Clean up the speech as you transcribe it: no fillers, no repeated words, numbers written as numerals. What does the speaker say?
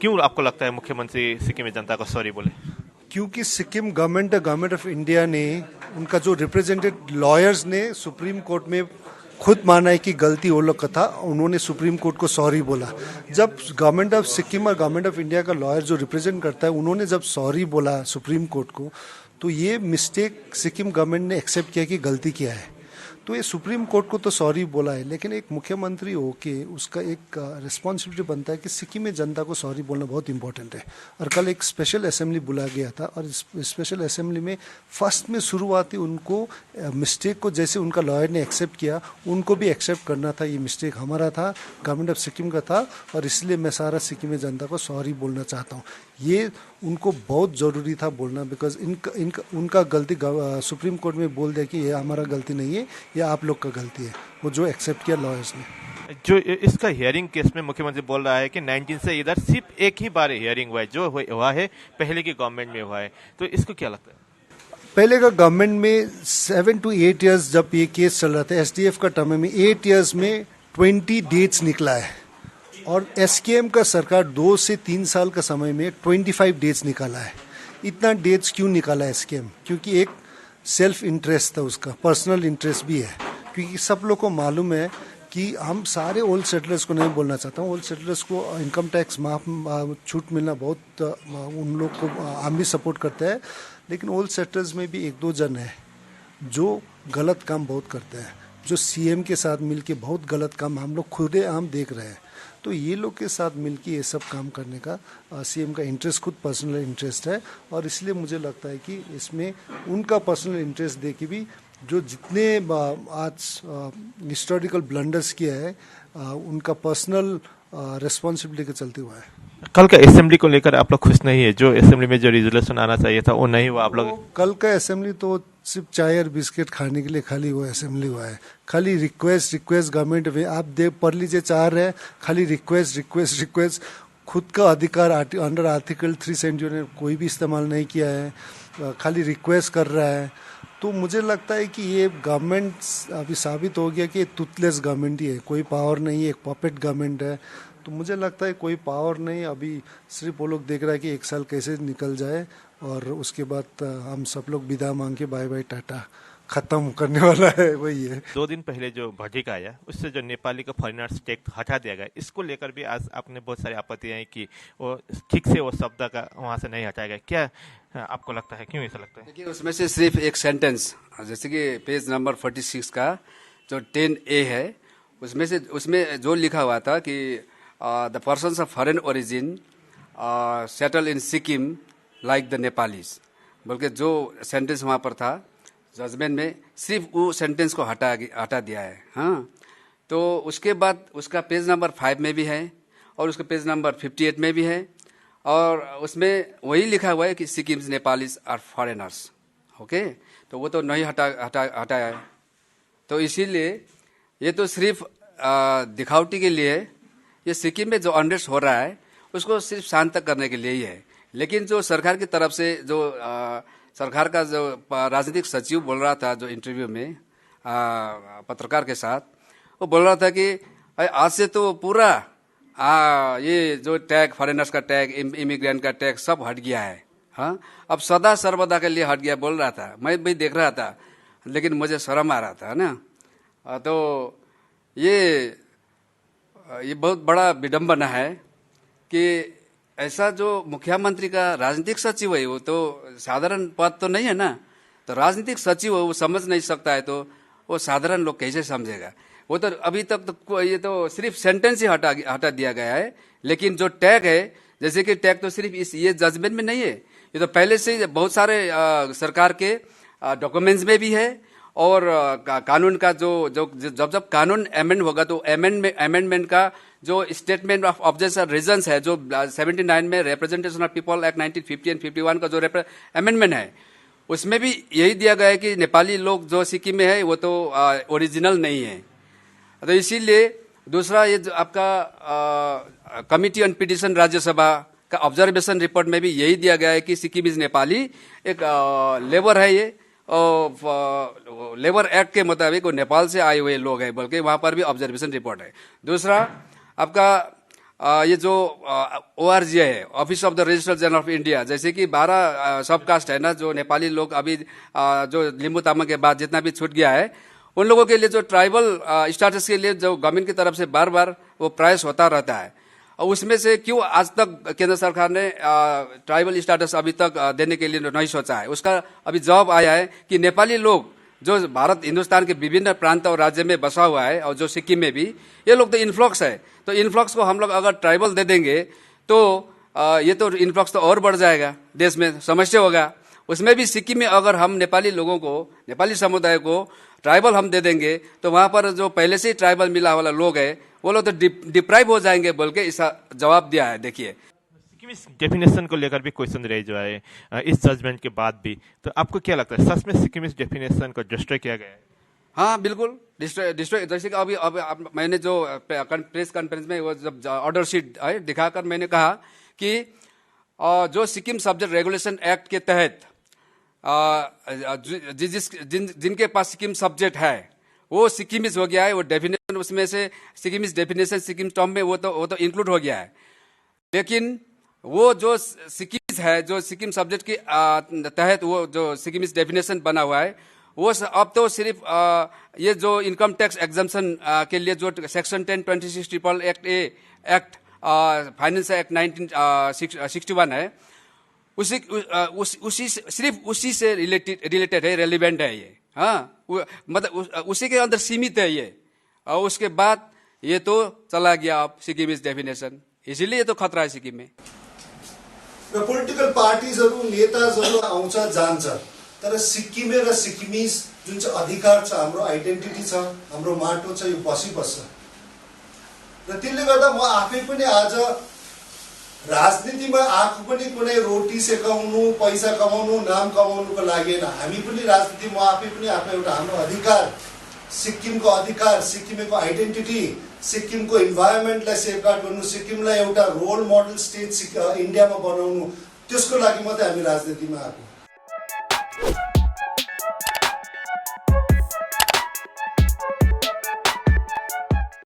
क्यों आपको लगता है मुख्यमंत्री सिक्किम में जनता को सॉरी बोले? क्योंकि सिक्किम गवर्नमेंट ऑफ इंडिया ने, उनका जो रिप्रेजेंटेड लॉयर्स ने सुप्रीम कोर्ट में खुद माना है कि गलती वो लोग का था, उन्होंने सुप्रीम कोर्ट को सॉरी बोला। जब गवर्नमेंट ऑफ सिक्किम और गवर्नमेंट ऑफ इंडिया का लॉयर जो रिप्रेजेंट करता है, उन्होंने जब सॉरी बोला सुप्रीम कोर्ट को, तो ये मिस्टेक सिक्किम गवर्नमेंट ने एक्सेप्ट किया कि गलती किया है। तो ये सुप्रीम कोर्ट को तो सॉरी बोला है, लेकिन एक मुख्यमंत्री होके उसका एक रिस्पॉन्सिबिलिटी बनता है कि सिक्किम में जनता को सॉरी बोलना बहुत इंपॉर्टेंट है। और कल एक स्पेशल असेंबली बुलाया गया था, और इस स्पेशल असेंबली में फर्स्ट में शुरुआती उनको मिस्टेक को, जैसे उनका लॉयर ने एक्सेप्ट किया, उनको भी एक्सेप्ट करना था। ये मिस्टेक हमारा था, गवर्नमेंट ऑफ सिक्किम का था, और इसलिए मैं सारा सिक्किम में जनता को सॉरी बोलना चाहता हूँ। ये उनको बहुत ज़रूरी था बोलना, बिकॉज उनका गलती सुप्रीम कोर्ट में बोल दिया कि ये हमारा गलती नहीं है, ये आप लोग का गलती है, वो जो एक्सेप्ट किया लॉयर्स ने। जो इसका हियरिंग केस में मुख्यमंत्री बोल रहा है कि 19 से इधर सिर्फ एक ही बार हियरिंग हुआ है, जो हुआ है पहले की गवर्नमेंट में हुआ है, तो इसको क्या लगता है? पहले का गवर्नमेंट में 7 to 8 ईयर्स जब ये केस चल रहा था, एसडीएफ का टर्म में 8 ईयर्स में 20 डेट्स निकला है, और एसकेएम का सरकार 2 से 3 साल का समय में 25 डेट्स निकाला है। इतना डेट्स क्यों निकाला है एसकेएम? क्योंकि एक सेल्फ इंटरेस्ट था उसका, पर्सनल इंटरेस्ट भी है, क्योंकि सब लोग को मालूम है कि हम सारे ओल्ड सेटलर्स को नहीं बोलना चाहता हूँ, ओल्ड सेटलर्स को इनकम टैक्स माफ छूट मिलना बहुत, उन लोग को हम भी सपोर्ट करते हैं, लेकिन ओल्ड सेटलर्स में भी 1-2 जन है जो गलत काम बहुत करते हैं, जो सीएम के साथ मिलके बहुत गलत काम हम लोग खुदेआम देख रहे हैं। तो ये लोग के साथ मिलके ये सब काम करने का सीएम का इंटरेस्ट, खुद पर्सनल इंटरेस्ट है, और इसलिए मुझे लगता है कि इसमें उनका पर्सनल इंटरेस्ट देके भी जो जितने आज हिस्टोरिकल ब्लंडर्स किया है, उनका पर्सनल रिस्पॉन्सिबिलिटी के चलते हुआ है। कल का असेंबली को लेकर आप लोग खुश नहीं है? जो असेंबली में जो रिजोल्यूशन आना चाहिए था वो नहीं हुआ आप लोग? कल का असेंबली तो सिर्फ चाय और बिस्किट खाने के लिए खाली वो असेंबली हुआ है। खाली रिक्वेस्ट गवर्नमेंट में आप पढ़ लीजिए, 4 है, खाली रिक्वेस्ट। खुद का अधिकार अंडर आर्टिकल 370 ने कोई भी इस्तेमाल नहीं किया है, खाली रिक्वेस्ट कर रहा है। तो मुझे लगता है कि ये गवर्नमेंट अभी साबित हो गया कि टूथलेस गवर्नमेंट ही है, कोई पावर नहीं है, एक पॉपेट गवर्नमेंट है। तो मुझे लगता है कोई पावर नहीं, अभी सिर्फ वो लोग देख रहा है कि 1 साल कैसे निकल जाए, और उसके बाद हम सब लोग विदा मांग के बाय बाय टाटा खत्म करने वाला है, वही है। 2 दिन पहले जो भर्टिका आया, उससे जो नेपाली का फॉरेनर्स टैक्स हटा दिया गया, इसको लेकर भी आज आपने बहुत सारी आपत्तियां की वो ठीक से वो शब्द का वहां से नहीं हटाया गया। क्या आपको लगता है, क्यों ऐसा लगता है? देखिए, उसमें से सिर्फ एक सेंटेंस, जैसे कि पेज नंबर 46 का जो 10A है, उसमें जो लिखा हुआ था कि the persons of foreign origin settle in Sikkim like the Nepalese, बोल के जो सेंटेंस वहाँ पर था जजमेंट में, सिर्फ वो सेंटेंस को हटा दिया है। हाँ, तो उसके बाद उसका पेज नंबर 5 में भी है, और उसका पेज नंबर 58 में भी है, और उसमें वही लिखा हुआ है कि Sikkim Nepalese are foreigners. Okay, तो वो तो नहीं हटाया है। तो इसीलिए ये तो सिर्फ दिखावटी के लिए, ये सिक्किम में जो अनरेस्ट हो रहा है उसको सिर्फ शांत करने के लिए ही है। लेकिन जो सरकार की तरफ से जो सरकार का जो राजनीतिक सचिव बोल रहा था जो इंटरव्यू में पत्रकार के साथ, वो बोल रहा था कि आज से तो पूरा ये जो टैग, फॉरेनर्स का टैग, इमिग्रेंट का टैग सब हट गया है। हाँ, अब सदा सर्वदा के लिए हट गया बोल रहा था। मैं भी देख रहा था, लेकिन मुझे शर्म आ रहा था ना। तो ये बहुत बड़ा विडंबना है कि ऐसा जो मुख्यमंत्री का राजनीतिक सचिव है, वो तो साधारण पद तो नहीं है ना। तो राजनीतिक सचिव है, वो समझ नहीं सकता है, तो वो साधारण लोग कैसे समझेगा? वो तो अभी तक तो ये तो सिर्फ सेंटेंस ही हटा दिया गया है। लेकिन जो टैग है, जैसे कि टैग तो सिर्फ ये जजमेंट में नहीं है, ये तो पहले से बहुत सारे सरकार के डॉक्यूमेंट्स में भी है, और कानून का जब कानून अमेंड होगा तो अमेंडमेंट का जो स्टेटमेंट ऑफ ऑब्जेक्शन रीजंस है, जो 79 में representation of people act 1950 and 51 का जो अमेंडमेंट है, उसमें भी यही दिया गया है कि नेपाली लोग जो सिक्किम में है वो तो ओरिजिनल नहीं है। तो इसीलिए दूसरा ये जो आपका कमिटी ऑन पिटिशन राज्यसभा का ऑब्जर्वेशन रिपोर्ट में भी यही दिया गया है कि सिक्किम इज नेपाली एक लेबर है, ये लेबर एक्ट के मुताबिक वो नेपाल से आए हुए लोग हैं, बल्कि वहां पर भी ऑब्जर्वेशन रिपोर्ट है। दूसरा आपका ये जो ORG है, office of the registrar general of India, जैसे कि 12 सब कास्ट है ना, जो नेपाली लोग अभी जो लिम्बू तामाङ के बाद जितना भी छूट गया है, उन लोगों के लिए जो ट्राइबल स्टेटस के लिए जो गवर्नमेंट की तरफ से बार बार वो प्रयास होता रहता है, और उसमें से क्यों आज तक केंद्र सरकार ने ट्राइबल स्टेटस अभी तक देने के लिए नहीं सोचा है? उसका अभी जवाब आया है कि नेपाली लोग जो भारत हिंदुस्तान के विभिन्न प्रांत और राज्य में बसा हुआ है, और जो सिक्किम में भी, ये लोग तो इन्फ्लक्स है। तो इन्फ्लक्स को हम लोग अगर ट्राइबल दे देंगे तो ये तो इन्फ्लक्स तो और बढ़ जाएगा, देश में समस्या होगा। उसमें भी सिक्किम में अगर हम नेपाली लोगों को, नेपाली समुदाय को ट्राइबल हम दे देंगे, तो वहां पर जो पहले से ही ट्राइबल मिला वाला लोग है, वो लोग तो डिप्राइव हो जाएंगे बोल के इसका जवाब दिया है। देखिए, सिक्किमिस डेफिनेशन को लेकर भी क्वेश्चन रह जो है इस जजमेंट के बाद भी, तो आपको क्या लगता है सच में सिक्किमिस डेफिनेशन को डिस्ट्रॉय किया गया है? हाँ, बिल्कुल डिस्ट्रॉय। जैसे कि अब मैंने जो प्रेस कॉन्फ्रेंस में वो जब ऑर्डर शीट दिखाकर मैंने कहा कि जो सिक्किम सब्जेक्ट रेगुलेशन एक्ट के तहत जिनके पास सिक्किम सब्जेक्ट है वो सिक्किमिस हो गया है, वो डेफिनेशन उसमें से सिक्किमिस डेफिनेशन सिक्किम टर्म में वो तो इंक्लूड हो गया है। लेकिन वो जो सिक्किमिस है, जो सिक्किम सब्जेक्ट के तहत वो जो सिक्किमिस डेफिनेशन बना हुआ है, वो अब तो सिर्फ ये जो इनकम टैक्स एग्जम्पशन के लिए जो section 1026 triple act finance act 1961 है, सिर्फ उसी से रिलेटेड है, रेलिवेंट है ये। हाँ, मतलब उसी के अंदर सीमित है ये, और उसके बाद ये तो चला गया अब सिक्किमिस डेफिनेशन, इसीलिए तो खतरा है सिक्किम में। र पोलिटिकल पार्टिजहरू नेताजहरू आउँछ जान्छ, तर सिक्किमे र सिक्किमिस जुन चाहिँ अधिकार छ, हाम्रो आइडेन्टिटी छ, हाम्रो माटो छ, यो बसिबस्छ। र त्यसले गर्दा म आफै पनि आज राजनीतिमा आएको पनि कुनै रोटी सेकाउनु, पैसा कमाउनु, नाम कमाउनुको लागि हैन। हामी पनि राजनीति, म आफै पनि आफ्नो एउटा हाम्रो अधिकार, सिक्किमको अधिकार, सिक्किमेको आइडेन्टिटी, सिक्किमको इन्भाइरोमेन्टलाई सेफगार्ड गर्नु, सिक्किमलाई एउटा रोल मोडल स्टेट इन्डियामा बनाउनु, त्यसको लागि मात्रै हामी राजनीतिमा आएको।